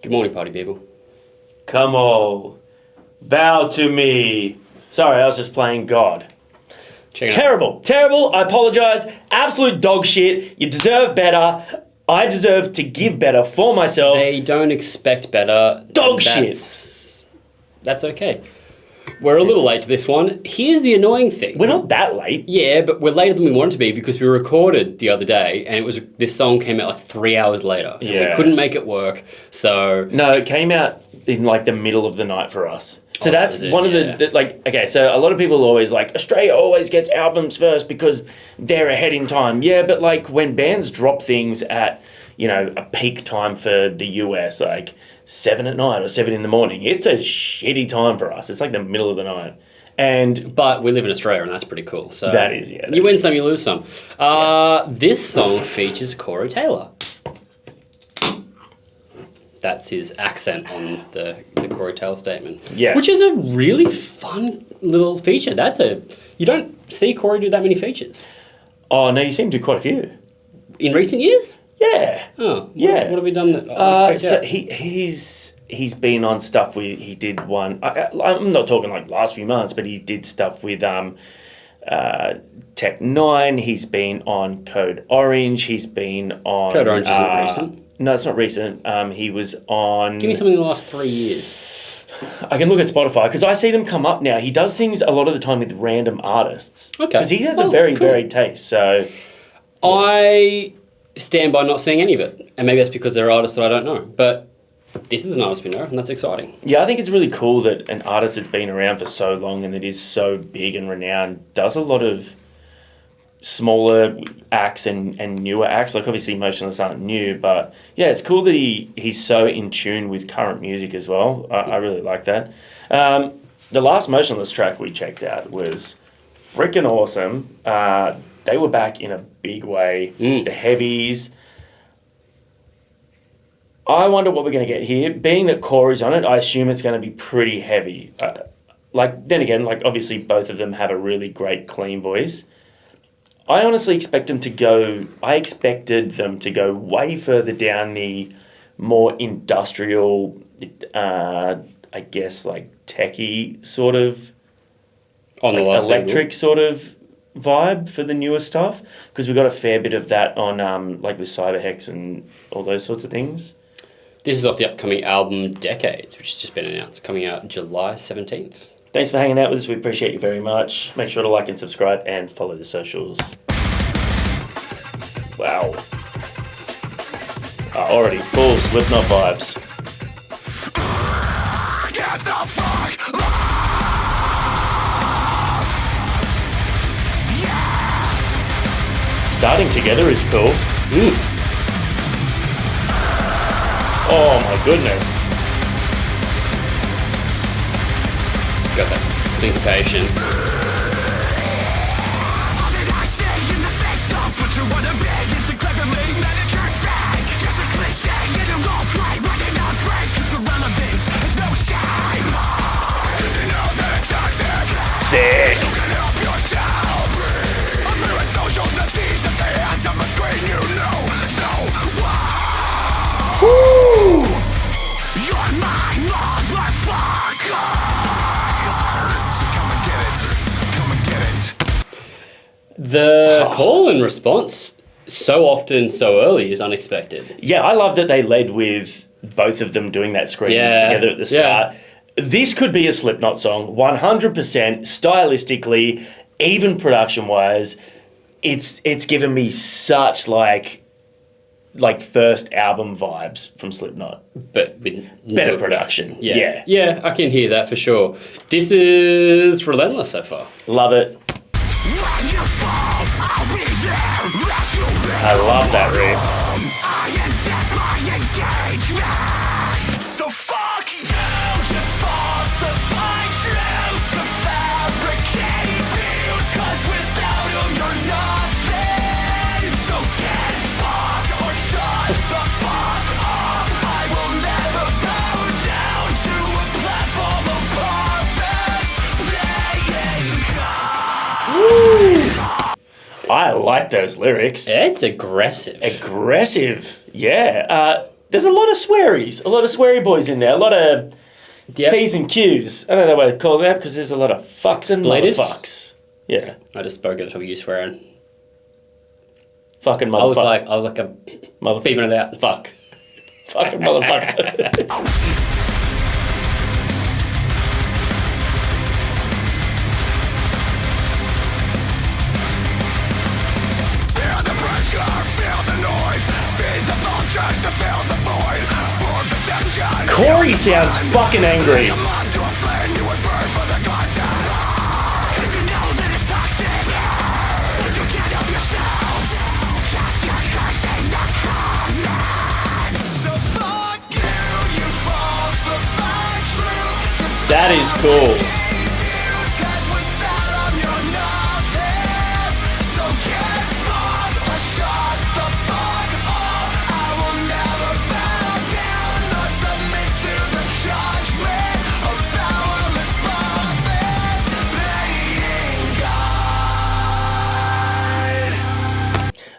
Good morning, party people. Come all, bow to me. Sorry, I was just playing God. Terrible. I apologise. Absolute dog shit. You deserve better. I deserve to give better for myself. They don't expect better. Dog shit. That's okay. We're a little late to this one. Here's the annoying thing. We're not that late. Yeah, but we're later than we wanted to be because we recorded the other day and this song came out like 3 hours later. And we couldn't make it work, so... No, it came out in like the middle of the night for us. So that's one of the, okay, so a lot of people are always like, Australia always gets albums first because they're ahead in time. Yeah, but like when bands drop things at, a peak time for the US, like 7 at night or 7 in the morning, it's a shitty time for us. It's like the middle of the night. But we live in Australia and that's pretty cool. So that is, yeah. You win some, you lose some. This song features Corey Taylor. That's his accent on the Corey Taylor statement. Yeah. Which is a really fun little feature. You don't see Corey do that many features. Oh, no, you seem to do quite a few. In recent years? Yeah. Oh, yeah. What have we done that? So he's been on stuff with, he did one, I'm not talking like last few months, but he did stuff with Tech 9, he's been on Code Orange, he's been on... Code Orange isn't recent. No, it's not recent. He was on... Give me something in the last 3 years. I can look at Spotify, because I see them come up now. He does things a lot of the time with random artists. Okay. Because he has a very varied taste, so... Yeah. I stand by not seeing any of it. And maybe that's because there are artists that I don't know. But this is an artist we know, and that's exciting. Yeah, I think it's really cool that an artist that's been around for so long and that is so big and renowned does a lot of smaller acts and newer acts. Like, obviously, Motionless aren't new, but yeah, it's cool that he's so in tune with current music as well. I really like that. The last Motionless track we checked out was freaking awesome. They were back in a big way. The heavies. I wonder what we're going to get here. Being that Corey's on it, I assume it's going to be pretty heavy. Then again, obviously both of them have a really great, clean voice. I honestly expected them to go way further down the more industrial, I guess, techie sort of, on the last electric sort of vibe for the newer stuff, because we got a fair bit of that on with Cyberhex and all those sorts of things. This is off the upcoming album Decades, which has just been announced, coming out July 17th. Thanks for hanging out with us. We appreciate you very much. Make sure to like and subscribe and follow the socials. Wow. Already full Slipknot vibes. Get the fuck up! Yeah! Starting together is cool. Oh my goodness. Got that syncopation. Sick. Woo! You're my motherfucker. The call and response so often, so early is unexpected. Yeah, I love that they led with both of them doing that screaming together at the start. Yeah. This could be a Slipknot song, 100%, stylistically, even production-wise. It's given me such like first album vibes from Slipknot. But with better production. Yeah. Yeah, I can hear that for sure. This is Relentless so far. Love it. I love that riff. So fuck you to falsify truth, to fabricate views, 'cause without them you're nothing. So get fucked or shut the fuck up. I will never bow down to a platform of puppets playing God. I like those lyrics. It's aggressive. Aggressive, yeah. There's a lot of swearies, a lot of sweary boys in there, a lot of P's and Q's. I don't know why they call them that because there's a lot of fucks and motherfucks. Yeah. I just spoke it, so we use swearing. Fucking motherfucker. I was like a motherfucker. Beeping it out. Fuck. Fucking motherfucker. Corey sounds fucking angry. That is cool.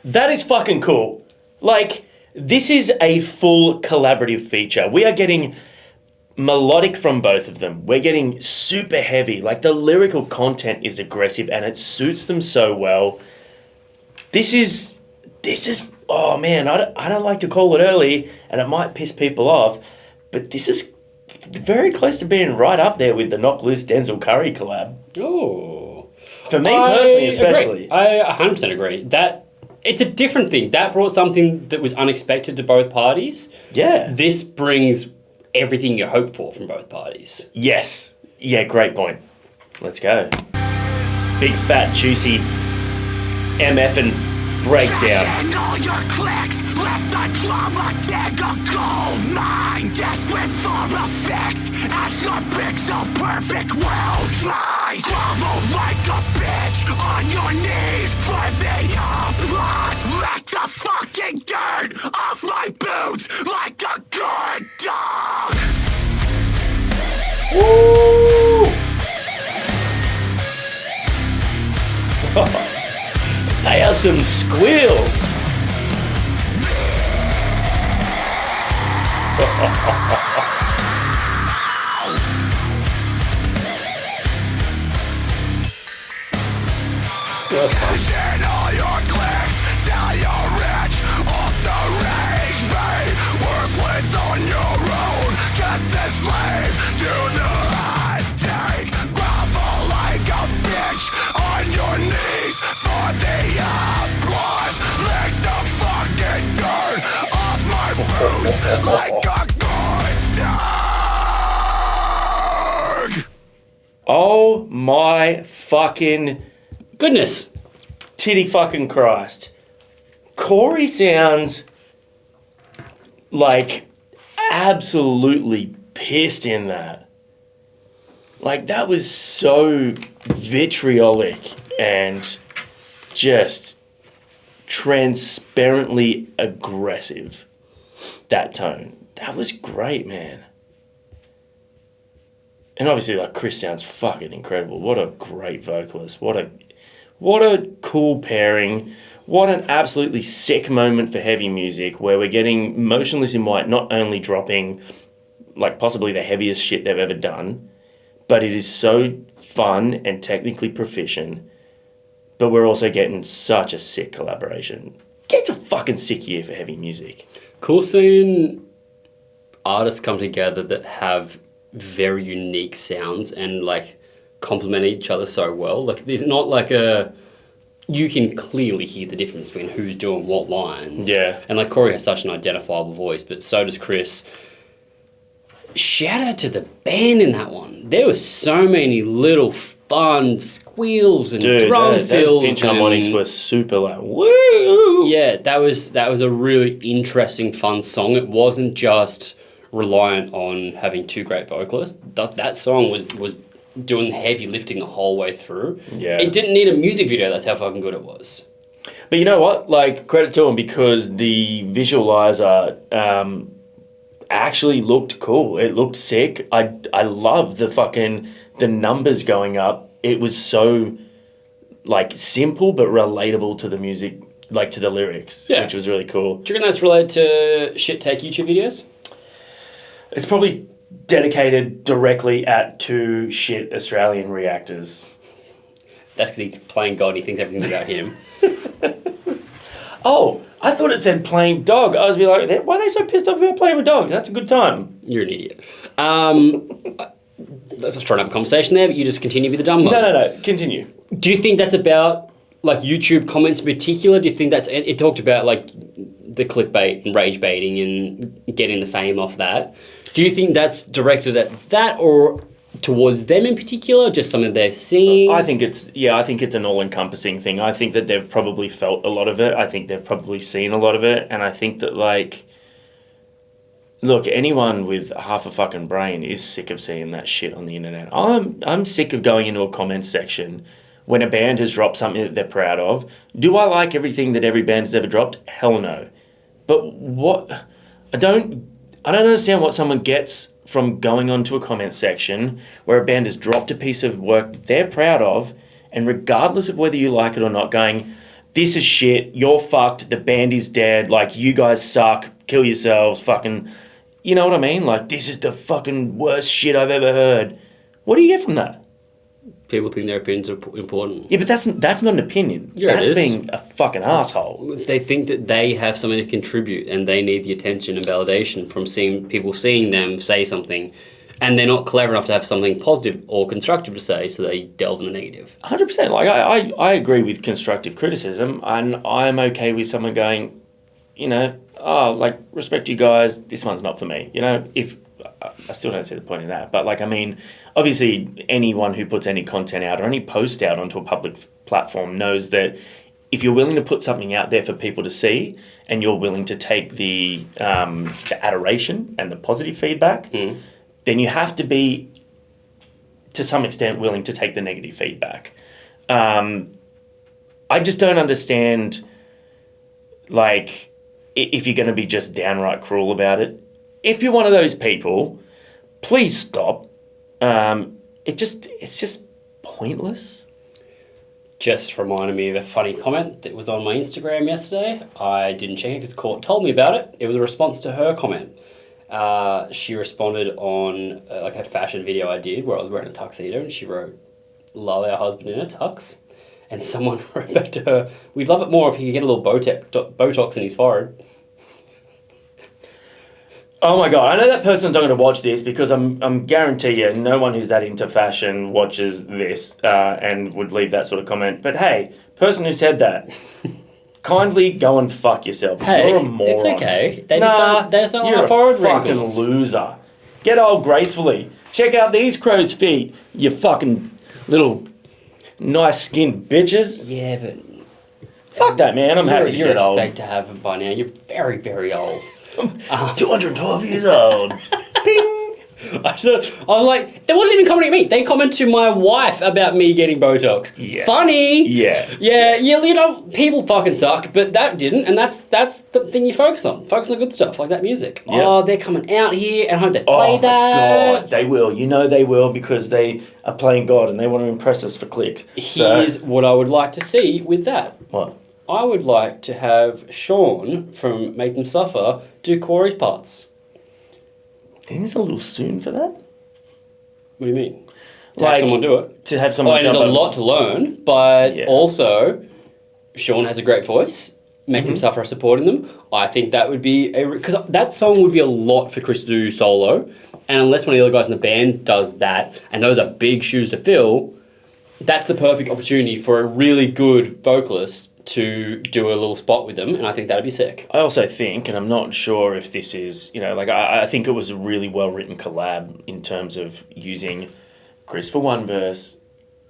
That is fucking cool. Like, this is a full collaborative feature. We are getting melodic from both of them. We're getting super heavy. Like, the lyrical content is aggressive and it suits them so well. This is, oh man, I don't like to call it early and it might piss people off, but this is very close to being right up there with the Knock Loose Denzel Curry collab. Oh. For me personally, especially. I 100% agree. It's a different thing. That brought something that was unexpected to both parties. Yeah. This brings everything you hope for from both parties. Yes. Yeah, great point. Let's go. Big, fat, juicy MF and breakdown. All your clicks, let the drama dig a gold mine. Desperate for effects, as your pixel perfect world tries. Grovel like a bitch on your knees for the applause. Let the fucking dirt off my boots like a good dog. Woo! They have some squeals. Cash in all your clicks till you're rich off the rage, babe. Worthless on your own, just a slave to the hot take. Grovel like a bitch on your knees for the applause. Lick the fucking dirt off my boots like a good dog. Oh my fucking Goodness. titty fucking Christ. Corey sounds like absolutely pissed in that. Like, that was so vitriolic and just transparently aggressive, that tone. That was great, man. And obviously, like, Chris sounds fucking incredible. What a great vocalist. What a cool pairing. What an absolutely sick moment for heavy music where we're getting Motionless in White not only dropping, like, possibly the heaviest shit they've ever done, but it is so fun and technically proficient, but we're also getting such a sick collaboration. It's a fucking sick year for heavy music. Cool seeing artists come together that have very unique sounds and like complement each other so well. Like, there's not like you can clearly hear the difference between who's doing what lines. Yeah. And like, Corey has such an identifiable voice, but so does Chris. Shout out to the band in that one. There were so many little fun squeals and drum fills. Those pitch harmonics were super like, woo! Yeah, that was a really interesting, fun song. It wasn't just reliant on having two great vocalists. That song was doing heavy lifting the whole way through. Yeah. It didn't need a music video, that's how fucking good it was. But you know what? Like, credit to them because the visualizer actually looked cool. It looked sick. I love the numbers going up. It was so like simple but relatable to the music like to the lyrics, Yeah. which was really cool. Do you reckon that's related to shit take YouTube videos? It's probably dedicated directly at two shit Australian reactors. That's because he's playing God and he thinks everything's about him. Oh, I thought it said playing dog. I was be like, why are they so pissed off about playing with dogs? That's a good time. You're an idiot. Let's just try and have a conversation there, but you just continue with the dumb one. No. Continue. Do you think that's about like YouTube comments in particular? Do you think that's it talked about like the clickbait and rage baiting and getting the fame off that? Do you think that's directed at that or towards them in particular, just something they're seeing? I think it's an all-encompassing thing. I think that they've probably felt a lot of it. I think they've probably seen a lot of it, and I think that like, look, anyone with half a fucking brain is sick of seeing that shit on the internet. I'm sick of going into a comment section when a band has dropped something that they're proud of. Do I like everything that every band has ever dropped? Hell no. But what I don't understand what someone gets from going onto a comment section where a band has dropped a piece of work that they're proud of, and regardless of whether you like it or not, going, this is shit, you're fucked, the band is dead, like, you guys suck, kill yourselves, fucking, you know what I mean? Like, this is the fucking worst shit I've ever heard. What do you get from that? People think their opinions are important. Yeah, but that's not an opinion. Yeah, that's it is. being a fucking asshole. They think that they have something to contribute and they need the attention and validation from people seeing them say something, and they're not clever enough to have something positive or constructive to say, so they delve in the negative. 100%. Like, I agree with constructive criticism, and I'm okay with someone going, you know, oh, like, respect you guys, this one's not for me. You know, if I still don't see the point in that. But, like, I mean, obviously anyone who puts any content out or any post out onto a public platform knows that if you're willing to put something out there for people to see and you're willing to take the adoration and the positive feedback, then you have to be, to some extent, willing to take the negative feedback. I just don't understand, like, if you're going to be just downright cruel about it. If you're one of those people, please stop. It's just pointless. Just reminded me of a funny comment that was on my Instagram yesterday. I didn't check it because Court told me about it. It was a response to her comment. She responded on like a fashion video I did where I was wearing a tuxedo, and she wrote, "Love our husband in a tux." And someone wrote back to her, "We'd love it more if he could get a little Botox in his forehead." Oh my God, I know that person's not going to watch this because I'm guarantee you no one who's that into fashion watches this and would leave that sort of comment. But hey, person who said that, kindly go and fuck yourself. Hey, you're a moron. it's okay. They just don't you're like a forward fucking wrinkles. loser. Get old gracefully. Check out these crow's feet, you fucking little nice skinned bitches. Yeah, but Fuck that, man. I'm happy to you get old. expect to have them by now. You're very, very old. 212 years old. Ping. I was like, they wasn't even commenting at me. They commented to my wife about me getting Botox. Yeah. Funny. Yeah. Yeah, you know, people fucking suck, but that didn't, and that's the thing you focus on. Focus on the good stuff, like that music. Yeah. Oh, they're coming out here, and I hope they play Oh my that. God, they will. You know they will because they are playing God and they want to impress us for clicks. Here's what I would like to see with that. What? I would like to have Sean from Make Them Suffer do Corey's parts. Think it's a little soon for that? What do you mean? To Like, have someone do it? To have someone There's jump a over- lot to learn, but Yeah. also Sean has a great voice. Make Them Suffer supporting them. I think that would be because that song would be a lot for Chris to do solo, and unless one of the other guys in the band does that, and those are big shoes to fill, that's the perfect opportunity for a really good vocalist to do a little spot with them, and I think that'd be sick. I also think, and I'm not sure if this is, you know, like I think it was a really well written collab in terms of using Chris for one verse,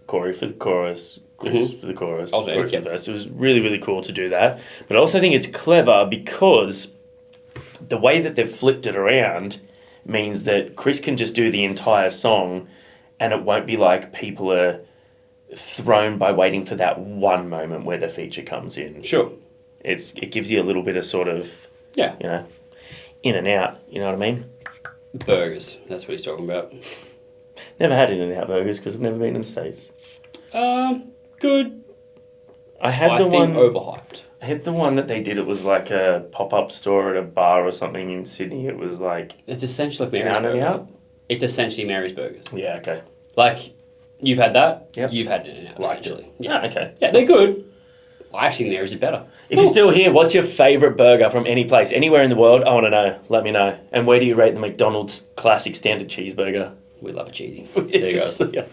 Corey for the chorus, Chris for the chorus, Oh, yeah. Corey for the verse. It was really, really cool to do that. But I also think it's clever because the way that they've flipped it around means that Chris can just do the entire song and it won't be like people are thrown by waiting for that one moment where the feature comes in. Sure. It gives you a little bit of sort of, Yeah. you know, in and out, you know what I mean? Burgers. That's what he's talking about. Never had In-N-Out burgers because I've never been in the States. Good. I had I the think one overhyped. I had the one that they did. It was like a pop-up store at a bar or something in Sydney. It was like It's essentially like Mary's Down and Burger. Out. It's essentially Mary's Burgers. Yeah, okay. Like, you've had that. Yep. You've had it now, Liked essentially. it. Yeah. Ah, okay. Yeah, they're good. I actually think Mary's is better. If you're still here, what's your favourite burger from any place, anywhere in the world? I want to know. Let me know. And where do you rate the McDonald's classic standard cheeseburger? We love a cheesy. There you go. Yeah.